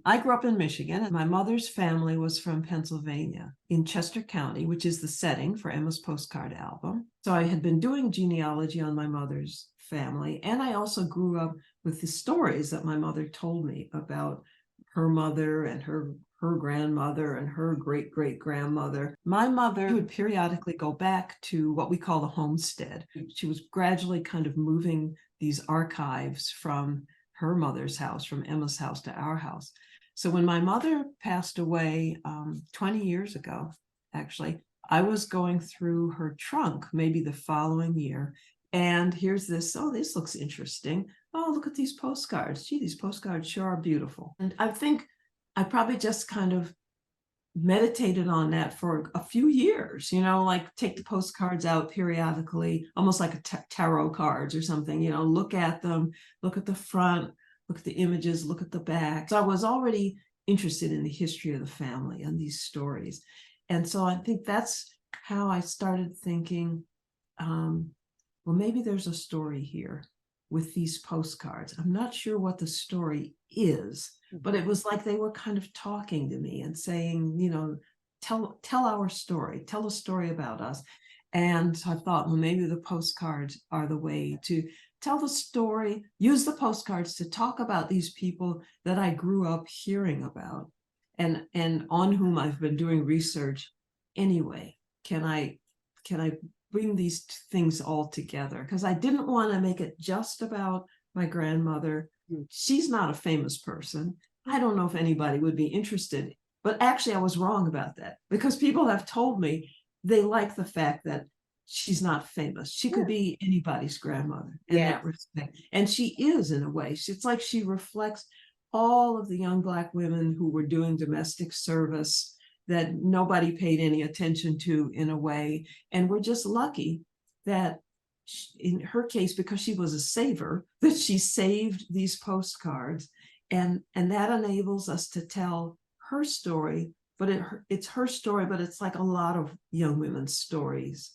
I grew up in Michigan, and my mother's family was from Pennsylvania in Chester County, which is the setting for Emma's Postcard album. So I had been doing genealogy on my mother's family, and I also grew up with the stories that my mother told me about her mother and her grandmother and her great great grandmother. My mother would periodically go back to what we call the homestead. She was gradually kind of moving these archives from her mother's house, from Emma's house to our house. So when my mother passed away 20 years ago, actually, I was going through her trunk maybe the following year. And here's this, oh, this looks interesting. Oh, look at these postcards. Gee, these postcards sure are beautiful. And I think I probably just kind of meditated on that for a few years, like take the postcards out periodically, almost like a tarot cards or something, look at them, look at the front, look at the images, look at the back. So I was already interested in the history of the family and these stories. And so I think that's how I started thinking, well, maybe there's a story here with these postcards. I'm not sure what the story is, but it was like they were kind of talking to me and saying, tell our story, tell a story about us. And I thought, well, maybe the postcards are the way to tell the story, use the postcards to talk about these people that I grew up hearing about and on whom I've been doing research anyway. Can I bring these things all together? Because I didn't want to make it just about my grandmother. She's not a famous person. I don't know if anybody would be interested, but actually I was wrong about that, because people have told me they like the fact that she's not famous. She could be anybody's grandmother in that respect. And she is, in a way. It's like she reflects all of the young Black women who were doing domestic service that nobody paid any attention to, in a way. And we're just lucky that in her case, because she was a saver, that she saved these postcards, and that enables us to tell her story. But it's her story, but it's like a lot of young women's stories